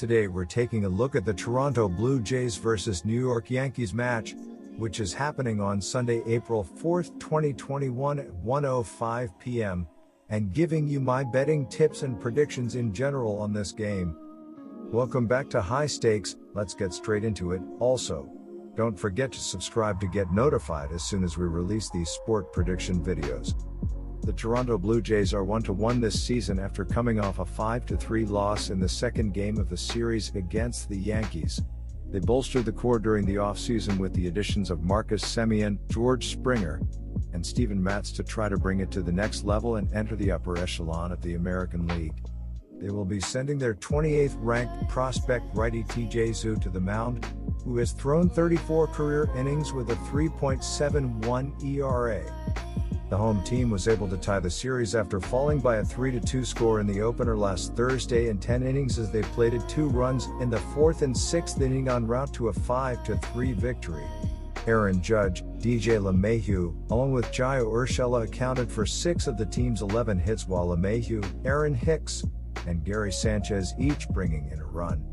Today we're taking a look at the Toronto Blue Jays versus New York Yankees match, which is happening on Sunday, April 4th, 2021 at 1:05 p.m., and giving you my betting tips and predictions in general on this game. Welcome back to High Stakes. Let's get straight into it. Also, don't forget to subscribe to get notified as soon as we release these sport prediction videos. The Toronto Blue Jays are 1-1 this season after coming off a 5-3 loss in the second game of the series against the Yankees. They bolstered the core during the offseason with the additions of Marcus Semien, George Springer, and Steven Matz to try to bring it to the next level and enter the upper echelon of the American League. They will be sending their 28th ranked prospect righty TJ Zhu to the mound, who has thrown 34 career innings with a 3.71 ERA. The home team was able to tie the series after falling by a 3-2 score in the opener last Thursday in 10 innings as they plated 2 runs in the 4th and 6th inning en route to a 5-3 victory. Aaron Judge, DJ LeMahieu, along with Gio Urshela accounted for 6 of the team's 11 hits, while LeMahieu, Aaron Hicks, and Gary Sanchez each bringing in a run.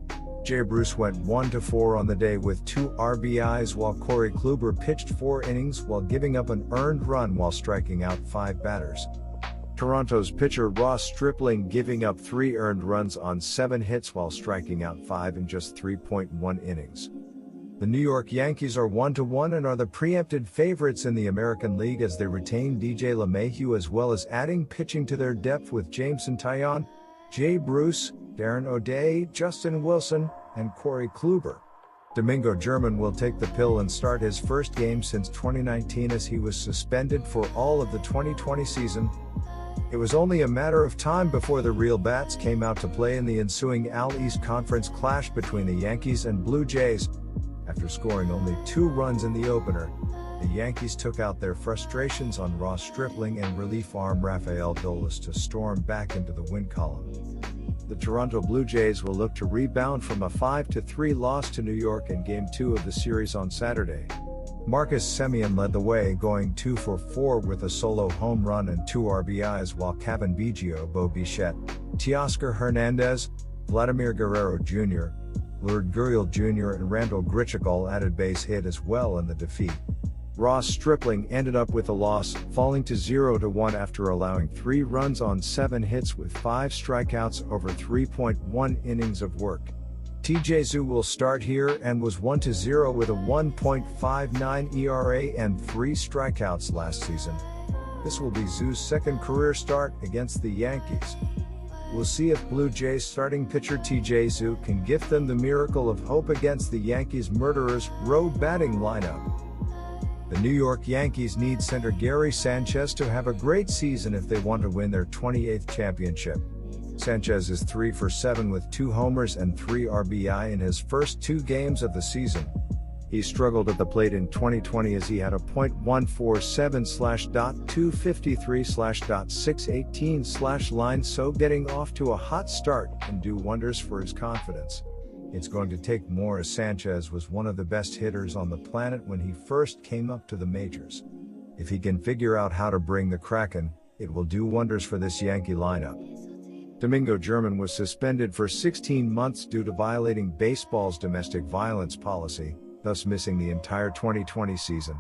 Jay Bruce went 1-4 on the day with 2 RBIs, while Corey Kluber pitched 4 innings while giving up an earned run while striking out 5 batters. Toronto's pitcher Ross Stripling giving up 3 earned runs on 7 hits while striking out 5 in just 3.1 innings. The New York Yankees are 1-1 and are the preempted favorites in the American League as they retain DJ LeMahieu as well as adding pitching to their depth with Jameson Taillon, Jay Bruce, Darren O'Day, Justin Wilson, and Corey Kluber. Domingo German will take the pill and start his first game since 2019 as he was suspended for all of the 2020 season. It was only a matter of time before the real bats came out to play in the ensuing AL East Conference clash between the Yankees and Blue Jays. After scoring only 2 runs in the opener, the Yankees took out their frustrations on Ross Stripling and relief arm Rafael Dolis to storm back into the win column. The Toronto Blue Jays will look to rebound from a 5-3 loss to New York in Game 2 of the series on Saturday. Marcus Semien led the way, going 2-for-4 with a solo home run and 2 RBIs, while Cavan Biggio, Bo Bichette, Teoscar Hernandez, Vladimir Guerrero Jr., Lourdes Gurriel Jr. and Randall Grichuk all added base hit as well in the defeat. Ross Stripling ended up with a loss, falling to 0-1 after allowing 3 runs on 7 hits with 5 strikeouts over 3.1 innings of work. TJ Zhu will start here and was 1-0 with a 1.59 ERA and 3 strikeouts last season. This will be Zhu's second career start against the Yankees. We'll see if Blue Jays starting pitcher TJ Zhu can gift them the miracle of hope against the Yankees' murderers' road batting lineup. The New York Yankees need center Gary Sanchez to have a great season if they want to win their 28th championship. Sanchez is 3-for-7 with 2 homers and 3 RBI in his first 2 games of the season. He struggled at the plate in 2020 as he had a .147/.253/.618/ line, so getting off to a hot start can do wonders for his confidence. It's going to take more as Sanchez was one of the best hitters on the planet when he first came up to the majors. If he can figure out how to bring the Kraken, it will do wonders for this Yankee lineup. Domingo German was suspended for 16 months due to violating baseball's domestic violence policy, thus missing the entire 2020 season.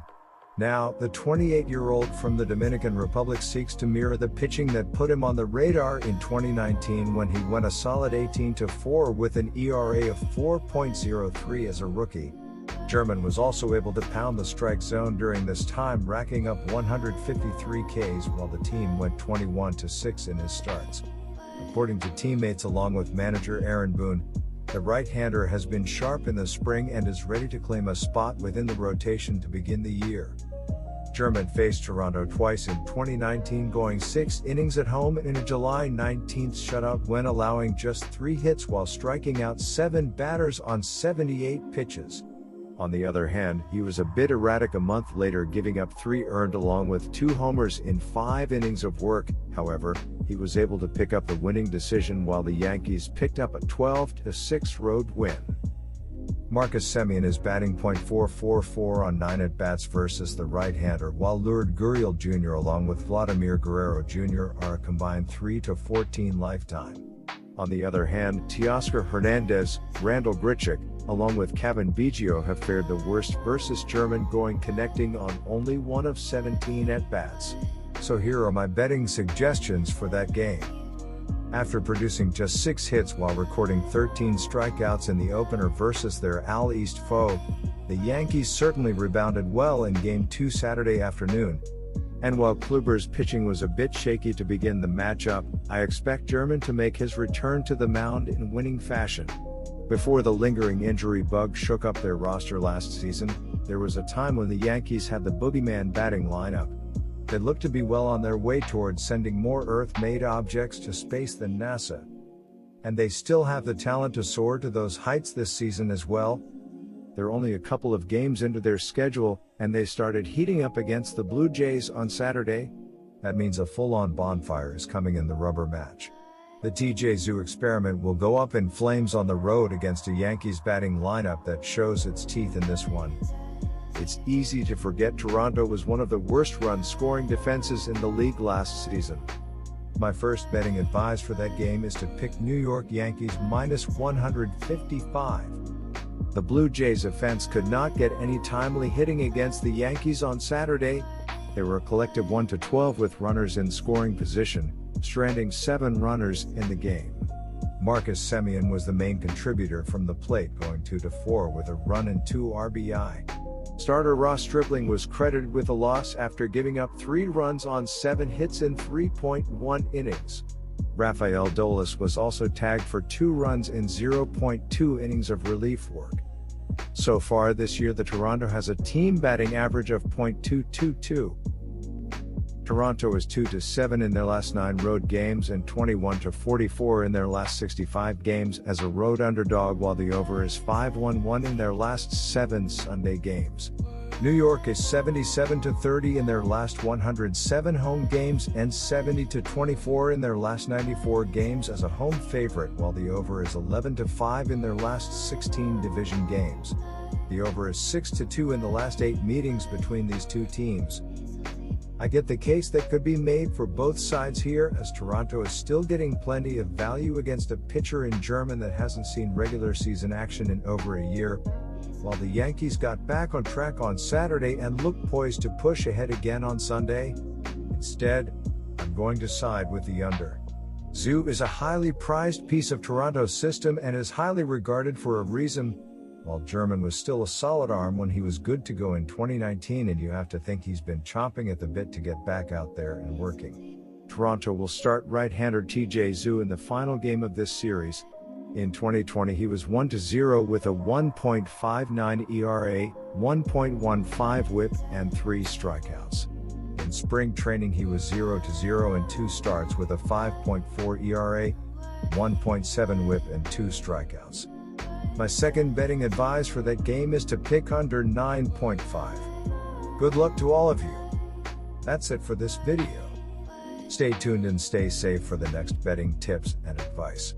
Now, the 28-year-old from the Dominican Republic seeks to mirror the pitching that put him on the radar in 2019 when he went a solid 18-4 with an ERA of 4.03 as a rookie. German was also able to pound the strike zone during this time, racking up 153 Ks while the team went 21-6 in his starts. According to teammates along with manager Aaron Boone, the right-hander has been sharp in the spring and is ready to claim a spot within the rotation to begin the year. German faced Toronto twice in 2019, going 6 innings at home in a July 19th shutout when allowing just 3 hits while striking out 7 batters on 78 pitches. On the other hand, he was a bit erratic a month later, giving up 3 earned along with 2 homers in 5 innings of work. However, he was able to pick up the winning decision while the Yankees picked up a 12-6 road win. Marcus Semien is batting .444 on 9 at-bats versus the right-hander, while Lourdes Gurriel Jr. along with Vladimir Guerrero Jr. are a combined 3-14 lifetime. On the other hand, Teoscar Hernandez, Randall Grichuk, along with Kevin Biggio have fared the worst versus German, connecting on only 1 of 17 at-bats. So here are my betting suggestions for that game. After producing just 6 hits while recording 13 strikeouts in the opener versus their AL East foe, the Yankees certainly rebounded well in Game 2 Saturday afternoon. And while Kluber's pitching was a bit shaky to begin the matchup, I expect German to make his return to the mound in winning fashion. Before the lingering injury bug shook up their roster last season, there was a time when the Yankees had the boogeyman batting lineup. They looked to be well on their way towards sending more Earth-made objects to space than NASA. And they still have the talent to soar to those heights this season as well. They're only a couple of games into their schedule, and they started heating up against the Blue Jays on Saturday. That means a full-on bonfire is coming in the rubber match. The TJ Zoo experiment will go up in flames on the road against a Yankees batting lineup that shows its teeth in this one. It's easy to forget Toronto was one of the worst run-scoring defenses in the league last season. My first betting advice for that game is to pick New York Yankees minus 155. The Blue Jays offense could not get any timely hitting against the Yankees on Saturday. They were a collective 1-12 with runners in scoring position, stranding 7 runners in the game. Marcus Semien was the main contributor from the plate, going 2-4 with a run and 2 RBI. Starter Ross Stripling was credited with a loss after giving up 3 runs on 7 hits in 3.1 innings. Rafael Dolis was also tagged for 2 runs in 0.2 innings of relief work. So far this year, the Toronto has a team batting average of .222. Toronto is 2-7 in their last 9 road games and 21-44 in their last 65 games as a road underdog, while the over is 5-1 in their last 7 Sunday games. New York is 77-30 in their last 107 home games and 70-24 in their last 94 games as a home favorite, while the over is 11-5 in their last 16 division games. The over is 6-2 in the last 8 meetings between these two teams. I get the case that could be made for both sides here, as Toronto is still getting plenty of value against a pitcher in German that hasn't seen regular season action in over a year, while the Yankees got back on track on Saturday and look poised to push ahead again on Sunday. Instead, I'm going to side with the under. Zoo is a highly prized piece of Toronto's system and is highly regarded for a reason. While German was still a solid arm when he was good to go in 2019, and you have to think he's been chomping at the bit to get back out there and working. Toronto will start right-hander TJ Zoo in the final game of this series. In 2020 he was 1-0 with a 1.59 ERA, 1.15 whip, and 3 strikeouts. In spring training he was 0-0 in 2 starts with a 5.4 ERA, 1.7 whip, and 2 strikeouts. My second betting advice for that game is to pick under 9.5. Good luck to all of you. That's it for this video. Stay tuned and stay safe for the next betting tips and advice.